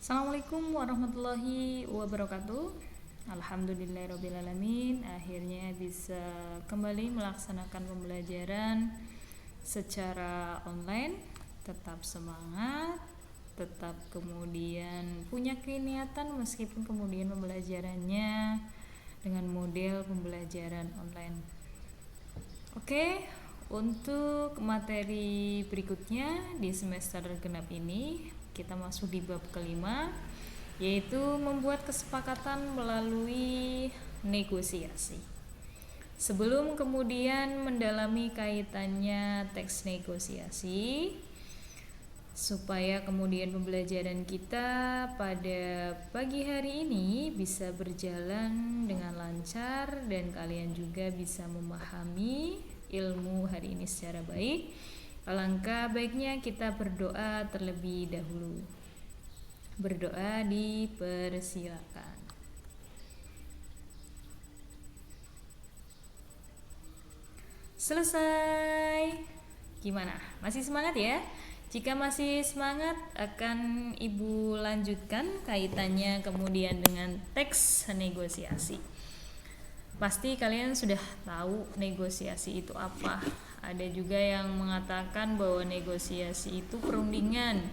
Assalamualaikum warahmatullahi wabarakatuh. Alhamdulillahirrabbilalamin. Akhirnya bisa kembali melaksanakan pembelajaran secara online. Tetap semangat, tetap kemudian punya keniatan meskipun kemudian pembelajarannya dengan model pembelajaran online. Oke, untuk materi berikutnya di semester genap ini kita masuk di bab kelima, yaitu membuat kesepakatan melalui negosiasi. Sebelum kemudian mendalami kaitannya teks negosiasi, supaya kemudian pembelajaran kita pada pagi hari ini bisa berjalan dengan lancar dan kalian juga bisa memahami ilmu hari ini secara baik, alangkah baiknya kita berdoa terlebih dahulu. Berdoa dipersilakan. Selesai. Gimana? Masih semangat ya? Jika masih semangat, akan Ibu lanjutkan kaitannya kemudian dengan teks negosiasi. Pasti kalian sudah tahu negosiasi itu apa. Ada juga yang mengatakan bahwa negosiasi itu perundingan.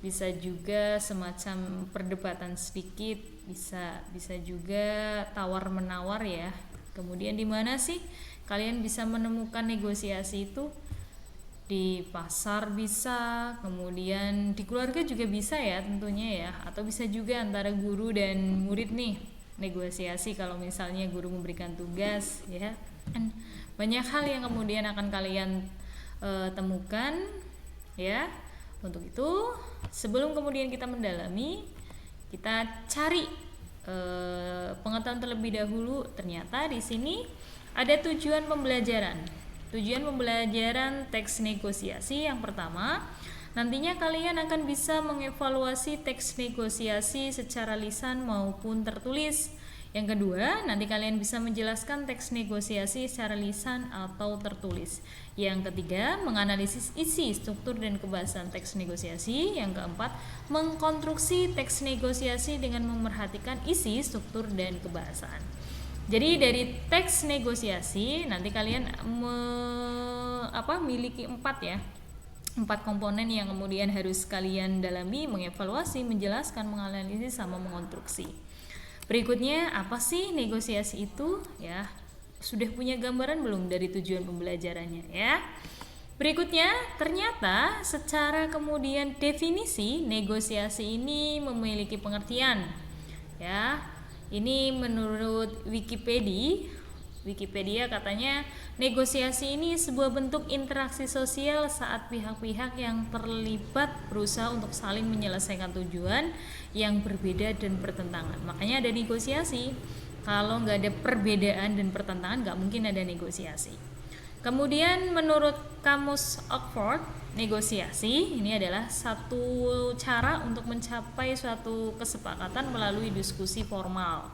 Bisa juga semacam perdebatan sedikit, bisa juga tawar-menawar ya. Kemudian di mana sih kalian bisa menemukan negosiasi itu? Di pasar bisa, kemudian di keluarga juga bisa ya tentunya ya, atau bisa juga antara guru dan murid nih negosiasi kalau misalnya guru memberikan tugas ya. Banyak hal yang kemudian akan kalian temukan ya. Untuk itu sebelum kemudian kita mendalami, kita cari pengetahuan terlebih dahulu. Ternyata di sini ada tujuan pembelajaran. Tujuan pembelajaran teks negosiasi yang pertama, nantinya kalian akan bisa mengevaluasi teks negosiasi secara lisan maupun tertulis. Yang kedua, nanti kalian bisa menjelaskan teks negosiasi secara lisan atau tertulis. Yang ketiga, menganalisis isi, struktur, dan kebahasan teks negosiasi. Yang keempat, mengkonstruksi teks negosiasi dengan memerhatikan isi, struktur, dan kebahasan. Jadi dari teks negosiasi nanti kalian miliki 4 komponen yang kemudian harus kalian dalami, mengevaluasi, menjelaskan, menganalisis, sama mengonstruksi. Berikutnya, apa sih negosiasi itu ya? Sudah punya gambaran belum dari tujuan pembelajarannya ya? Berikutnya, ternyata secara kemudian definisi negosiasi ini memiliki pengertian ya. Ini menurut Wikipedia katanya negosiasi ini sebuah bentuk interaksi sosial saat pihak-pihak yang terlibat berusaha untuk saling menyelesaikan tujuan yang berbeda dan bertentangan. Makanya ada negosiasi. Kalau nggak ada perbedaan dan pertentangan, nggak mungkin ada negosiasi. Kemudian menurut Kamus Oxford, negosiasi ini adalah satu cara untuk mencapai suatu kesepakatan melalui diskusi formal.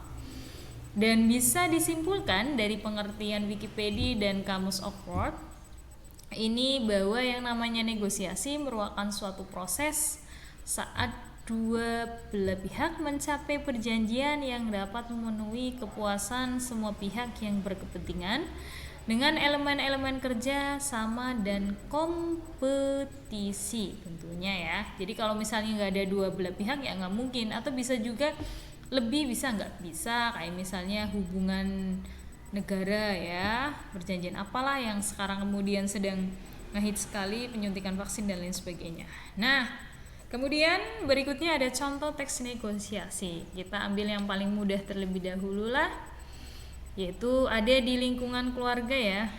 Dan bisa disimpulkan dari pengertian Wikipedia dan Kamus Oxford ini bahwa yang namanya negosiasi merupakan suatu proses saat dua belah pihak mencapai perjanjian yang dapat memenuhi kepuasan semua pihak yang berkepentingan dengan elemen-elemen kerja sama dan kompetisi tentunya ya. Jadi kalau misalnya nggak ada dua belah pihak ya nggak mungkin, atau bisa juga lebih, bisa nggak bisa, kayak misalnya hubungan negara ya, perjanjian apalah yang sekarang kemudian sedang ngehits sekali, penyuntikan vaksin dan lain sebagainya. Nah, kemudian berikutnya ada contoh teks negosiasi. Kita ambil yang paling mudah terlebih dahulu lah, yaitu ada di lingkungan keluarga ya.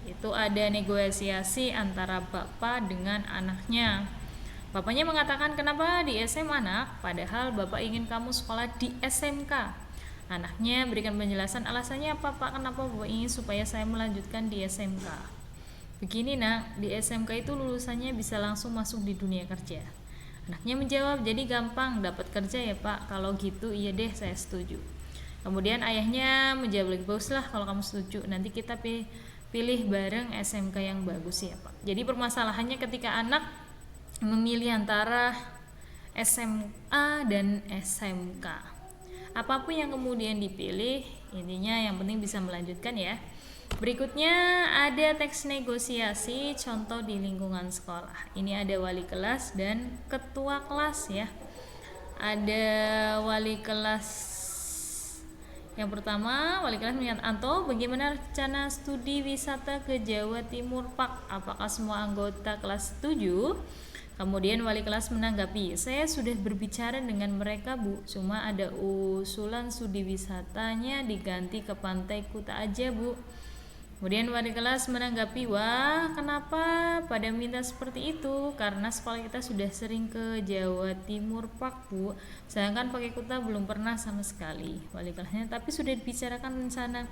Itu ada negosiasi antara bapak dengan anaknya. Bapaknya mengatakan, kenapa di SMA anak, padahal bapak ingin kamu sekolah di SMK. Anaknya berikan penjelasan, alasannya apa pak, kenapa bapak ingin supaya saya melanjutkan di SMK. Begini nak, di SMK itu lulusannya bisa langsung masuk di dunia kerja. Anaknya menjawab, jadi gampang dapat kerja ya pak, kalau gitu iya deh saya setuju. Kemudian ayahnya menjawab lagi, baguslah kalau kamu setuju, nanti kita pilih bareng SMK yang bagus ya pak. Jadi permasalahannya ketika anak memilih antara SMA dan SMK. Apapun yang kemudian dipilih, intinya yang penting bisa melanjutkan ya. Berikutnya ada teks negosiasi contoh di lingkungan sekolah. Ini ada wali kelas dan ketua kelas ya. Ada wali kelas. Yang pertama, wali kelas menyatakan, Anto, bagaimana rencana studi wisata ke Jawa Timur Pak? Apakah semua anggota kelas setuju? Kemudian wali kelas menanggapi, saya sudah berbicara dengan mereka Bu, cuma ada usulan studi wisatanya diganti ke Pantai Kuta aja Bu. Kemudian wali kelas menanggapi, wah kenapa pada minta seperti itu? Karena sekolah kita sudah sering ke Jawa Timur Pak Bu, sedangkan pakai Kuta belum pernah sama sekali. Wali kelasnya, tapi sudah dibicarakan rencana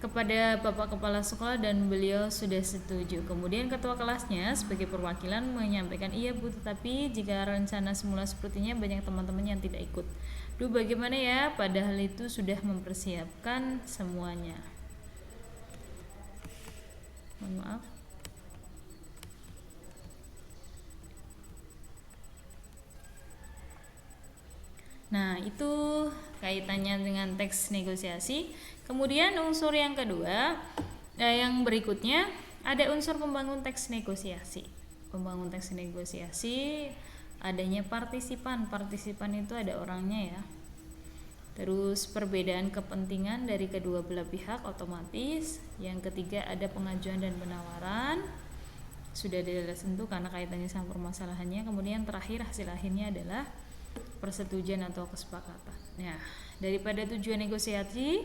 kepada Bapak Kepala Sekolah dan beliau sudah setuju. Kemudian ketua kelasnya sebagai perwakilan menyampaikan, iya Bu, tetapi jika rencana semula sepertinya banyak teman-teman yang tidak ikut. Duh, bagaimana ya, padahal itu sudah mempersiapkan semuanya. Mohon maaf. Nah, itu kaitannya dengan teks negosiasi. Kemudian unsur yang kedua, yang berikutnya ada unsur pembangun teks negosiasi. Pembangun teks negosiasi adanya partisipan. Partisipan itu ada orangnya ya. Terus perbedaan kepentingan dari kedua belah pihak otomatis. Yang ketiga ada pengajuan dan penawaran. Sudah jelas tentu karena kaitannya sama permasalahannya. Kemudian terakhir hasil akhirnya adalah persetujuan atau kesepakatan. Nah, daripada tujuan negosiasi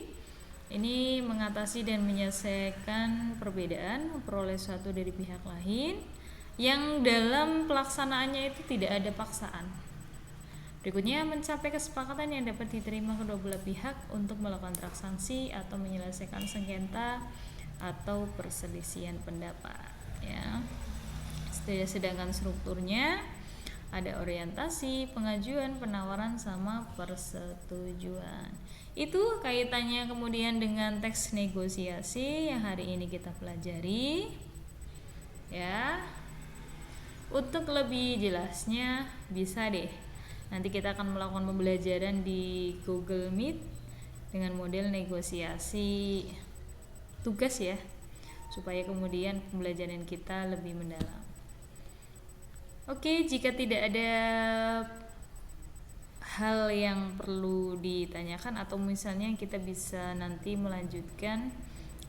ini mengatasi dan menyelesaikan perbedaan, memperoleh sesuatu dari pihak lain yang dalam pelaksanaannya itu tidak ada paksaan. Berikutnya mencapai kesepakatan yang dapat diterima kedua belah pihak untuk melakukan transaksi atau menyelesaikan sengketa atau perselisihan pendapat ya. Sedangkan strukturnya ada orientasi, pengajuan, penawaran, sama persetujuan. Itu kaitannya kemudian dengan teks negosiasi yang hari ini kita pelajari. Ya. Untuk lebih jelasnya bisa deh. Nanti kita akan melakukan pembelajaran di Google Meet dengan model negosiasi tugas ya. Supaya kemudian pembelajaran kita lebih mendalam. Oke, jika tidak ada hal yang perlu ditanyakan atau misalnya kita bisa nanti melanjutkan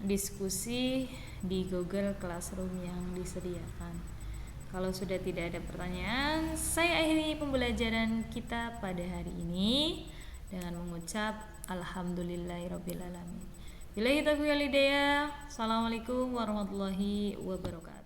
diskusi di Google Classroom yang disediakan. Kalau sudah tidak ada pertanyaan, saya akhiri pembelajaran kita pada hari ini dengan mengucap alhamdulillahirabbil alamin. Billahi taufiq wal hidayah. Assalamualaikum warahmatullahi wabarakatuh.